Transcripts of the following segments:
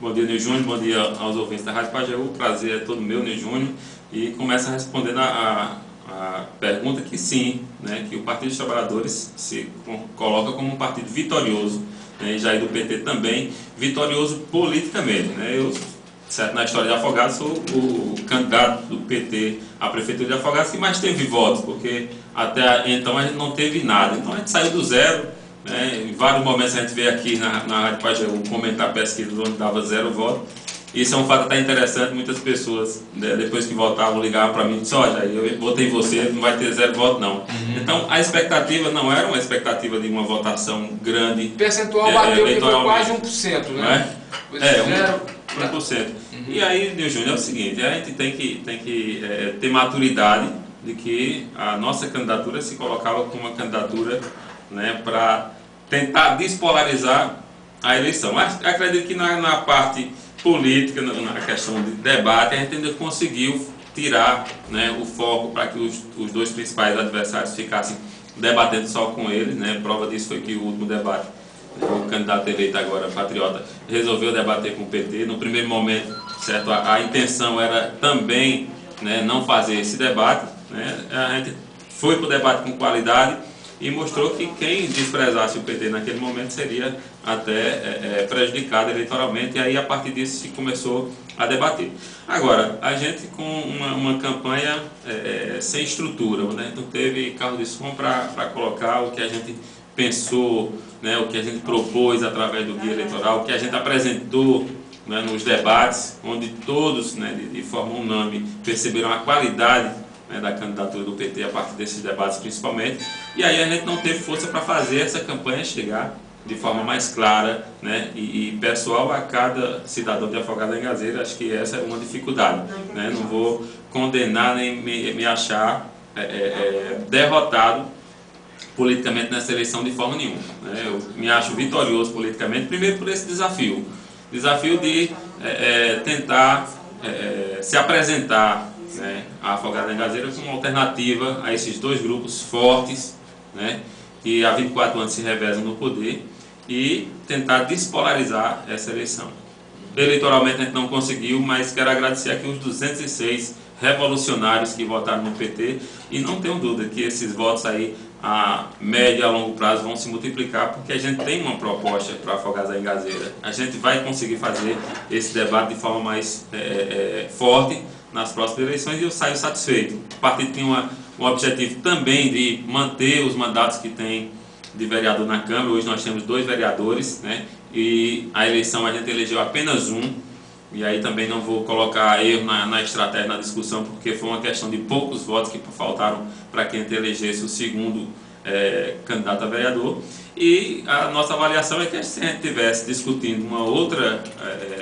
Bom dia, Nil Júnior. Bom dia aos ouvintes da Rádio Pajeú. O prazer é todo meu, Nil Júnior. E começa respondendo a pergunta que sim, né, que o Partido dos Trabalhadores se coloca como um partido vitorioso, né, e Jair do PT também, vitorioso politicamente. Né? Eu, certo, na história de Afogados, sou o candidato do PT à Prefeitura de Afogados que mais teve votos, porque até então a gente não teve nada. Então a gente saiu do zero. Em vários momentos a gente veio aqui na Rádio Pajeú comentar pesquisas onde dava 0 voto. Isso é um fato até interessante. Muitas pessoas, né, depois que votavam, ligavam para mim e disseram: olha, eu votei em você, não vai ter 0 voto não. Então a expectativa não era uma expectativa de uma votação grande. O percentual bateu que foi quase 1%, né? É, 1%. E aí, Nil Júnior, é o seguinte: a gente tem que ter maturidade de que a nossa candidatura se colocava como uma candidatura, né, para tentar despolarizar a eleição. Mas acredito que na parte política, na questão de debate, a gente ainda conseguiu tirar, né, o foco para que os dois principais adversários ficassem debatendo só com eles. Né? Prova disso foi que o último debate, o candidato eleito agora, Patriota, resolveu debater com o PT. No primeiro momento, certo, a intenção era também, né, não fazer esse debate. Né? A gente foi para o debate com qualidade e mostrou que quem desprezasse o PT naquele momento seria até prejudicado eleitoralmente, e aí a partir disso se começou a debater. Agora, a gente com uma campanha sem estrutura, né? Não teve carro de som para colocar o que a gente pensou, né? O que a gente propôs através do guia eleitoral, o que a gente apresentou, né, nos debates, onde todos, né, de forma unânime perceberam a qualidade, né, da candidatura do PT a partir desses debates principalmente, e aí a gente não teve força para fazer essa campanha chegar de forma mais clara, né, e pessoal a cada cidadão de Afogados da Engazeira. Acho que essa é uma dificuldade, né? Não vou condenar nem me achar derrotado politicamente nessa eleição de forma nenhuma, né? Eu me acho vitorioso politicamente, primeiro por esse desafio de tentar se apresentar, né, a Afogados da Engazeira como uma alternativa a esses dois grupos fortes, né, que há 24 anos se revezam no poder, e tentar despolarizar essa eleição. Eleitoralmente a gente não conseguiu, mas quero agradecer aqui os 206 revolucionários que votaram no PT, e não tenho dúvida que esses votos aí a médio e a longo prazo vão se multiplicar, porque a gente tem uma proposta para Afogados da Engazeira. A gente vai conseguir fazer esse debate de forma mais forte nas próximas eleições, e eu saio satisfeito. O partido tem um objetivo também de manter os mandatos que tem de vereador na Câmara. Hoje nós temos 2 vereadores, né? E a eleição a gente elegeu apenas 1, e aí também não vou colocar erro na estratégia, na discussão, porque foi uma questão de poucos votos que faltaram para que a gente elegesse o segundo candidato a vereador. E a nossa avaliação é que se a gente estivesse discutindo uma outra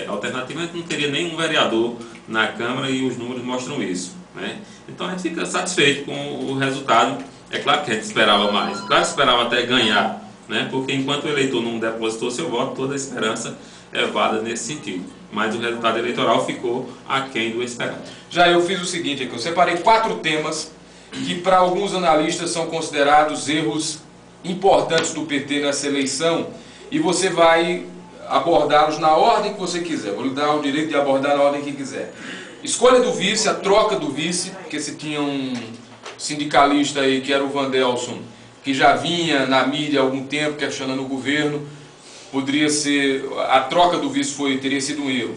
alternativa, a gente não teria nenhum vereador na Câmara, e os números mostram isso, né? Então a gente fica satisfeito com o resultado. É claro que a gente esperava mais, claro que esperava até ganhar, né? Porque enquanto o eleitor não depositou seu voto, toda a esperança é válida nesse sentido. Mas o resultado eleitoral ficou aquém do esperado. Já eu fiz o seguinte aqui: eu separei 4 temas que para alguns analistas são considerados erros importantes do PT nessa eleição, e você vai abordá-los na ordem que você quiser. Vou lhe dar o direito de abordar na ordem que quiser. Escolha do vice, a troca do vice, porque se tinha um sindicalista aí, que era o Vandelson, que já vinha na mídia há algum tempo questionando o governo, poderia ser, a troca do vice teria sido um erro.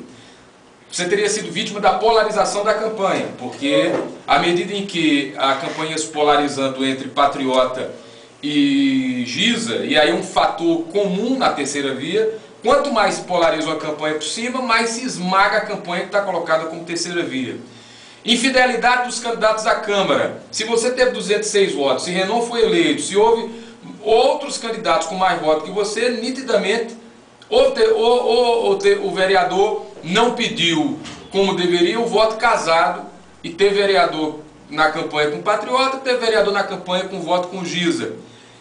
Você teria sido vítima da polarização da campanha, porque à medida em que a campanha se polarizando entre Patriota e Giza, e aí um fator comum na terceira via, quanto mais se polariza a campanha por cima, mais se esmaga a campanha que está colocada como terceira via. Infidelidade dos candidatos à Câmara. Se você teve 206 votos, se Renan foi eleito, se houve outros candidatos com mais votos que você, nitidamente o vereador não pediu como deveria o voto casado, e teve vereador na campanha com Patriota, teve vereador na campanha com voto com Giza.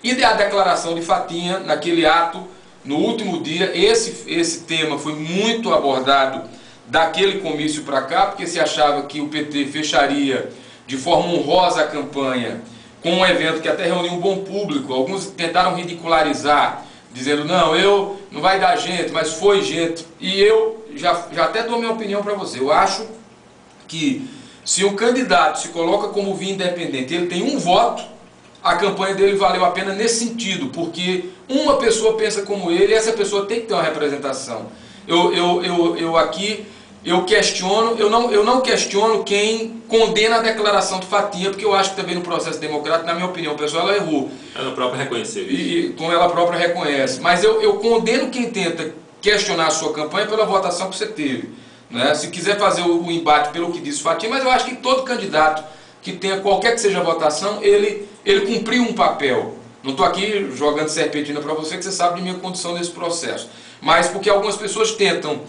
E a declaração de Fatinha, naquele ato, no último dia, esse tema foi muito abordado daquele comício para cá, porque se achava que o PT fecharia de forma honrosa a campanha com um evento que até reuniu um bom público. Alguns tentaram ridicularizar, dizendo, não vai dar gente, mas foi gente. E eu já até dou minha opinião para você. Eu acho que se um candidato se coloca como via independente, ele tem um voto, a campanha dele valeu a pena nesse sentido, porque uma pessoa pensa como ele e essa pessoa tem que ter uma representação. Eu questiono, eu não questiono quem condena a declaração de Fatinha, porque eu acho que também no processo democrático, na minha opinião pessoal, ela errou. Ela própria reconheceu isso. E como ela própria reconhece. Mas eu condeno quem tenta questionar a sua campanha pela votação que você teve. Né? Se quiser fazer o embate pelo que disse Fatinha, mas eu acho que todo candidato que tenha qualquer que seja a votação, ele cumpriu um papel. Não estou aqui jogando serpentina para você, que você sabe de minha condição nesse processo. Mas porque algumas pessoas tentam,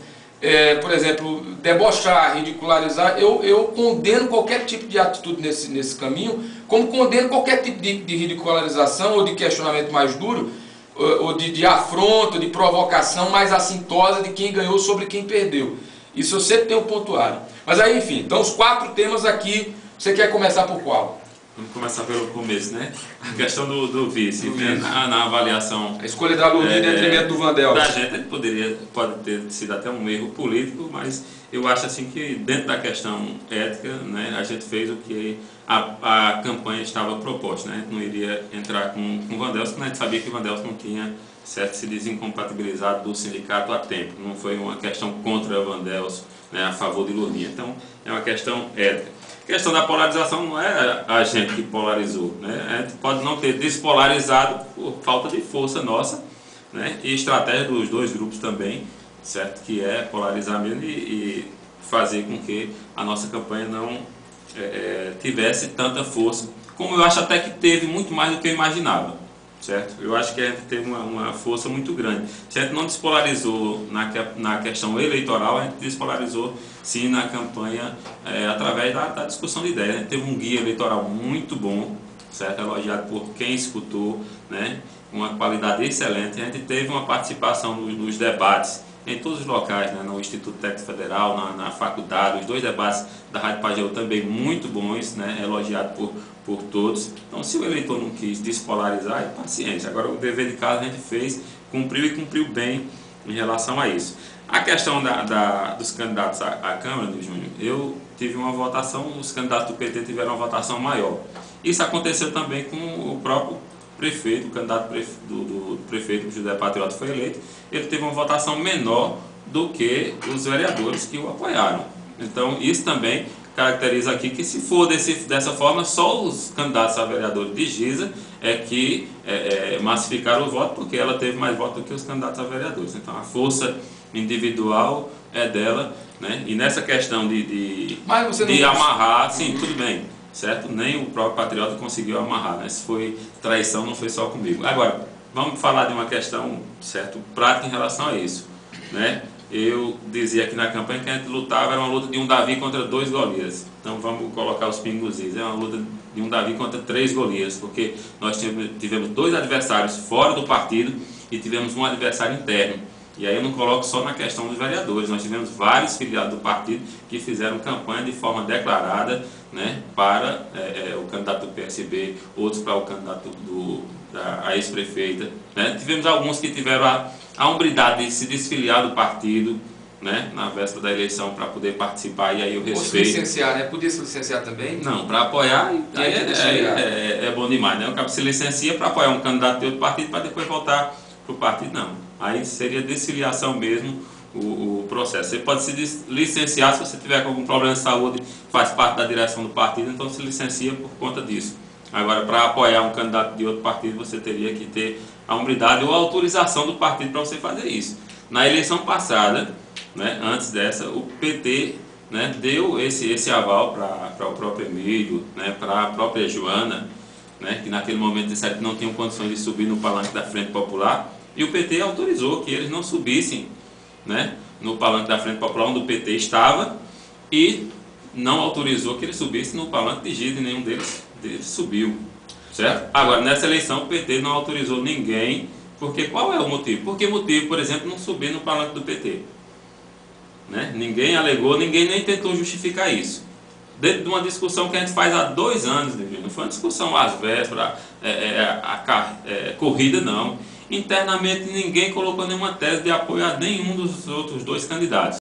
por exemplo, debochar, ridicularizar, eu condeno qualquer tipo de atitude nesse caminho, como condeno qualquer tipo de ridicularização ou de questionamento mais duro, ou de afronta, de provocação mais assintosa de quem ganhou sobre quem perdeu. Isso eu sempre tenho pontuado. Mas aí, enfim, então os 4 temas aqui, você quer começar por qual? Vamos começar pelo começo, né? A questão do vice, né? Na avaliação. A escolha da Lula em detrimento do Vandel. Da gente pode ter sido até um erro político, mas eu acho assim que dentro da questão ética, né, a gente fez o que a campanha estava proposta, né? A gente não iria entrar com o Vandelson, porque a gente sabia que o Vandelson não tinha se desincompatibilizado do sindicato a tempo. Não foi uma questão contra o Vandelson, né, a favor de Lulinha. Então, é uma questão ética. A questão da polarização não é a gente que polarizou, né? A gente pode não ter despolarizado por falta de força nossa, né? E estratégia dos dois grupos também, certo? Que é polarizar mesmo e fazer com que a nossa campanha não tivesse tanta força, como eu acho até que teve muito mais do que eu imaginava, certo? Eu acho que a gente teve uma força muito grande. Se a gente não despolarizou na questão eleitoral, a gente despolarizou sim na campanha através da discussão de ideias. A gente teve um guia eleitoral muito bom, certo? Elogiado por quem escutou, né? Uma qualidade excelente. A gente teve uma participação nos debates em todos os locais, né? No Instituto Técnico Federal, na faculdade, os 2 debates da Rádio Pajeú também muito bons, né? Elogiado por todos. Então, se o eleitor não quis despolarizar, é paciência. Agora, o dever de casa a gente fez, cumpriu e cumpriu bem em relação a isso. A questão dos candidatos à Câmara, do Júnior, eu tive uma votação, os candidatos do PT tiveram uma votação maior. Isso aconteceu também com o próprio prefeito, o candidato do prefeito José Patriota foi eleito, ele teve uma votação menor do que os vereadores que o apoiaram. Então, isso também caracteriza aqui que, se for dessa forma, só os candidatos a vereador de Giza que massificaram o voto, porque ela teve mais votos do que os candidatos a vereadores. Então, a força individual é dela, né? E nessa questão de amarrar, sim, tudo bem, certo? Nem o próprio Patriota conseguiu amarrar, né? Se foi traição, não foi só comigo. Agora, vamos falar de uma questão, certo, prática em relação a isso, né? Eu dizia aqui na campanha que a gente lutava, era uma luta de um Davi contra 2 Golias. Então vamos colocar os pingos, é uma luta de um Davi contra 3 Golias, porque nós tivemos 2 adversários fora do partido e tivemos um adversário interno. E aí eu não coloco só na questão dos vereadores, nós tivemos vários filiados do partido que fizeram campanha de forma declarada, né, para o candidato do PSB, outros para o candidato da ex-prefeita, né. Tivemos alguns que tiveram a hombridade de se desfiliar do partido, né, na véspera da eleição para poder participar, e aí eu respeito. Ou se licenciar, né? Podia se licenciar também? Não, para apoiar é bom demais, né? O cara se licencia para apoiar um candidato de outro partido para depois voltar para o partido, não. Aí seria desfiliação mesmo o processo. Você pode se licenciar se você tiver algum problema de saúde, faz parte da direção do partido, então se licencia por conta disso. Agora, para apoiar um candidato de outro partido, você teria que ter a hombridade ou a autorização do partido para você fazer isso. Na eleição passada, né, antes dessa, o PT, né, deu esse aval para o próprio Emílio, né, para a própria Joana, né, que naquele momento disseram que não tinham condições de subir no palanque da Frente Popular, e o PT autorizou que eles não subissem, né, no palanque da Frente Popular onde o PT estava, e não autorizou que eles subissem no palanque de Giza, e nenhum deles subiu, certo? Agora, nessa eleição o PT não autorizou ninguém, porque qual é o motivo? Por que motivo, por exemplo, não subir no palanque do PT? Né? Ninguém alegou, ninguém nem tentou justificar isso. Dentro de uma discussão que a gente faz há 2 anos, não foi uma discussão às vésperas, corrida não. internamente ninguém colocou nenhuma tese de apoio a nenhum dos outros dois candidatos.